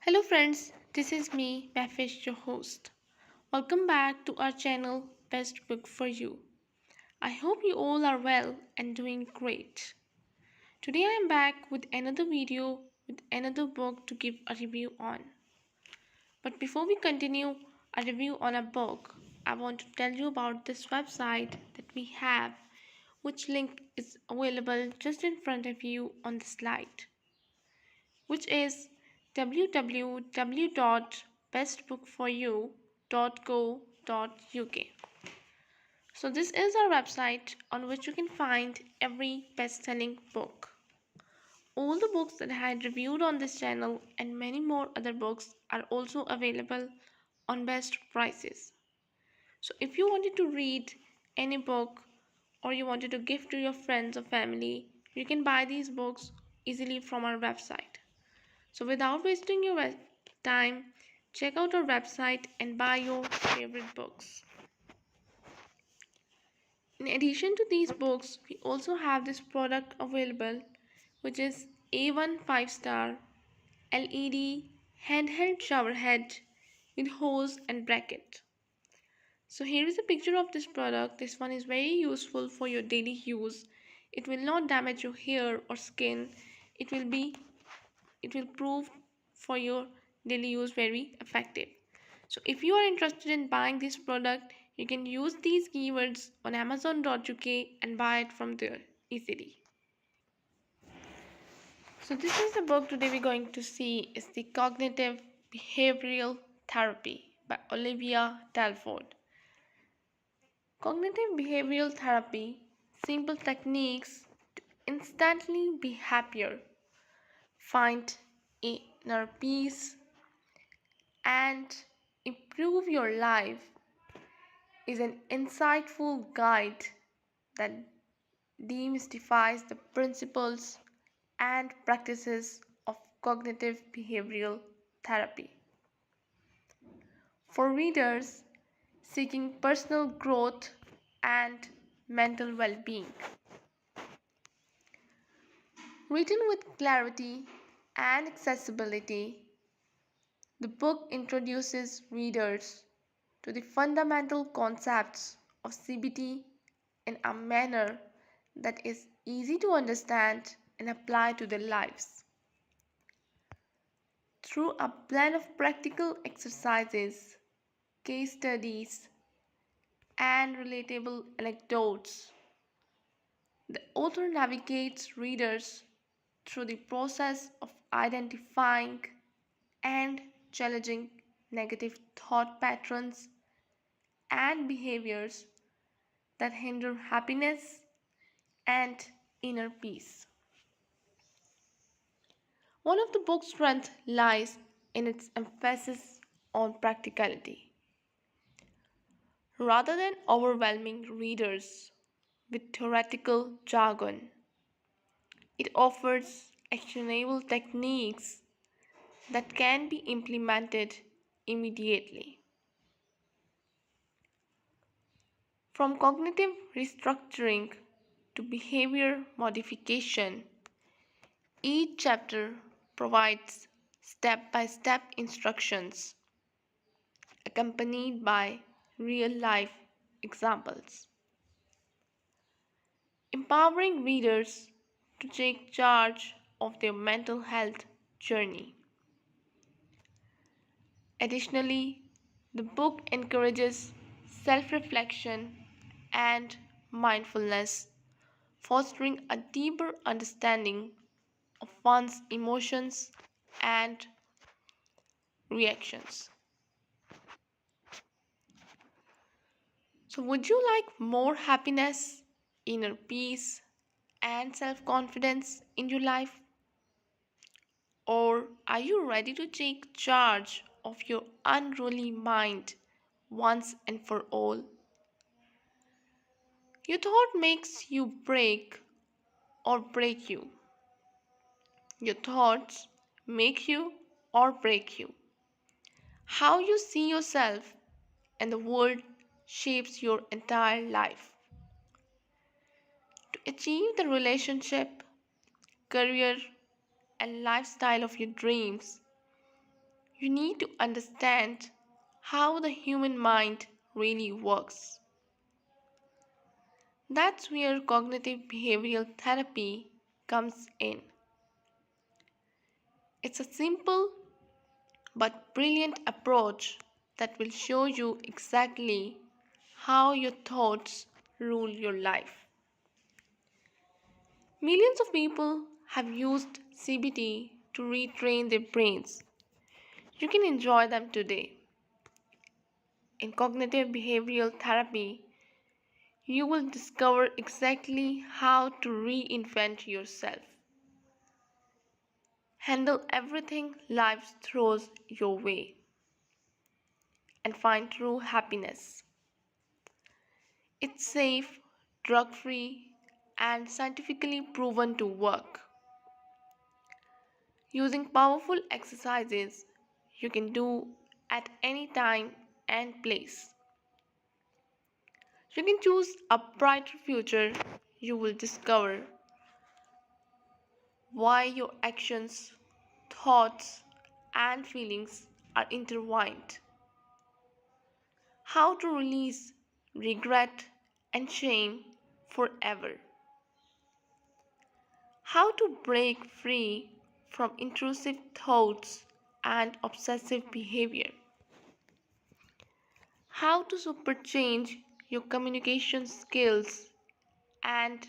Hello friends, this is me, Mafish, your host. Welcome back to our channel Best Book for You. I hope you all are well and doing great. Today I am back with another video with another book to give a review on. But before we continue a review on a book, I want to tell you about this website that we have, which link is available just in front of you on the slide, which is www.bestbookforyou.co.uk. So this is our website on which you can find every best-selling book. All the books that I had reviewed on this channel and many more other books are also available on best prices. So if you wanted to read any book or you wanted to give to your friends or family, you can buy these books easily from our website. So without wasting your time, check out our website and buy your favorite books. In addition to these books, we also have this product available, which is A1 5-star LED handheld shower head with hose and bracket. So here is a picture of this product. This one is very useful for your daily use. It will not damage your hair or skin. It will be it will prove for your daily use very effective. So if you are interested in buying this product, you can use these keywords on amazon.uk and buy it from there easily. So this is the book today we're going to see is the Cognitive Behavioral Therapy by Olivia Talford. Cognitive behavioral therapy, simple techniques to instantly be happier, find inner peace, and improve your life is an insightful guide that demystifies the principles and practices of cognitive behavioral therapy. For readers seeking personal growth and mental well being. Written with clarity and accessibility, the book introduces readers to the fundamental concepts of CBT in a manner that is easy to understand and apply to their lives. Through a blend of practical exercises, case studies, and relatable anecdotes, the author navigates readers through the process of identifying and challenging negative thought patterns and behaviors that hinder happiness and inner peace. One of the book's strengths lies in its emphasis on practicality. Rather than overwhelming readers with theoretical jargon, it offers actionable techniques that can be implemented immediately. From cognitive restructuring to behavior modification, each chapter provides step by step instructions accompanied by real life examples, empowering readers to take charge of their mental health journey. Additionally, the book encourages self reflection and mindfulness, fostering a deeper understanding of one's emotions and reactions. So, would you like more happiness, inner peace, and self confidence in your life? Or are you ready to take charge of your unruly mind once and for all? Your thought makes you break or break you. Your thoughts make you or break you. How you see yourself and the world shapes your entire life. To achieve the relationship, career, and lifestyle of your dreams, You need to understand how the human mind really works. That's where cognitive behavioral therapy comes in. It's a simple but brilliant approach that will show you exactly how your thoughts rule your life. Millions of people have used CBT to retrain their brains. You can enjoy them today. In cognitive behavioral therapy, you will discover exactly how to reinvent yourself, handle everything life throws your way, and find true happiness. It's safe, drug free, and scientifically proven to work. Using powerful exercises you can do at any time and place. You can choose a brighter future. You will discover why your actions, thoughts, and feelings are intertwined. How to release regret and shame forever. How to break free from intrusive thoughts and obsessive behavior. How to superchange your communication skills and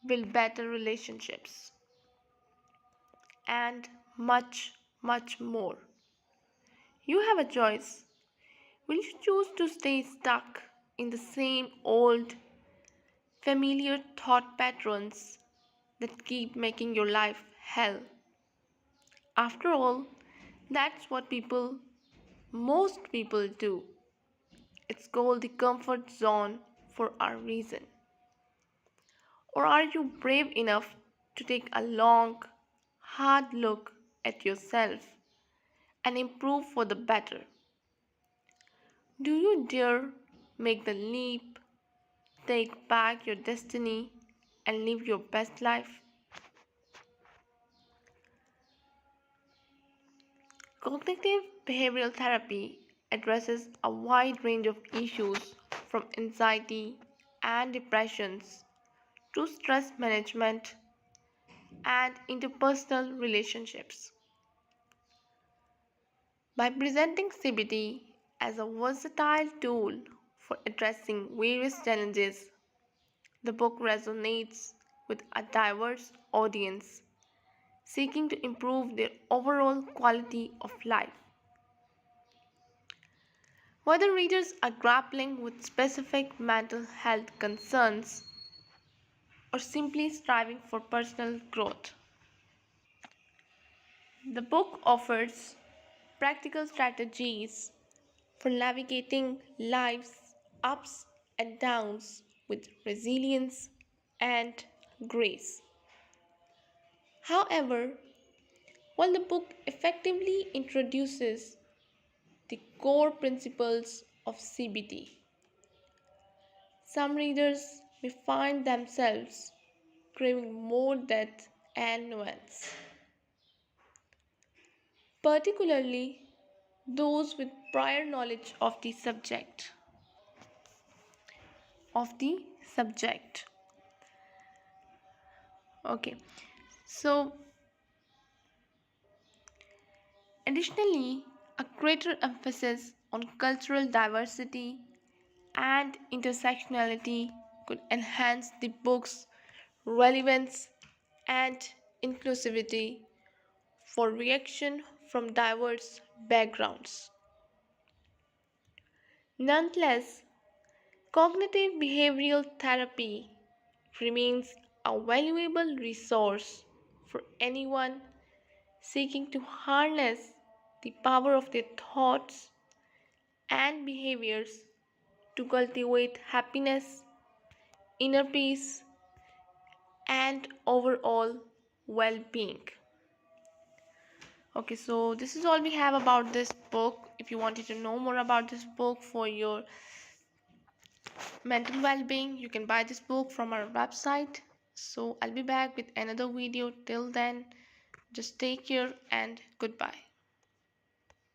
build better relationships. And much, much more. You have a choice. Will you choose to stay stuck in the same old, familiar thought patterns that keep making your life hell? After all, that's what most people do. It's called the comfort zone for a reason. Or are you brave enough to take a long, hard look at yourself and improve for the better? Do you dare make the leap, take back your destiny, and live your best life? Cognitive behavioral therapy addresses a wide range of issues from anxiety and depressions to stress management and interpersonal relationships. By presenting CBT as a versatile tool for addressing various challenges, the book resonates with a diverse audience seeking to improve their overall quality of life. Whether readers are grappling with specific mental health concerns or simply striving for personal growth, the book offers practical strategies for navigating life's ups and downs with resilience and grace. However, while the book effectively introduces the core principles of CBT, some readers may find themselves craving more depth and nuance, particularly those with prior knowledge of the subject. Of the subject. Okay, so additionally, a greater emphasis on cultural diversity and intersectionality could enhance the book's relevance and inclusivity for reaction from diverse backgrounds. Nonetheless, cognitive behavioral therapy remains a valuable resource for anyone seeking to harness the power of their thoughts and behaviors to cultivate happiness, inner peace, and overall well being. Okay, so this is all we have about this book. If you wanted to know more about this book for your mental well being, you can buy this book from our website. So I'll be back with another video. Till then, just take care and goodbye.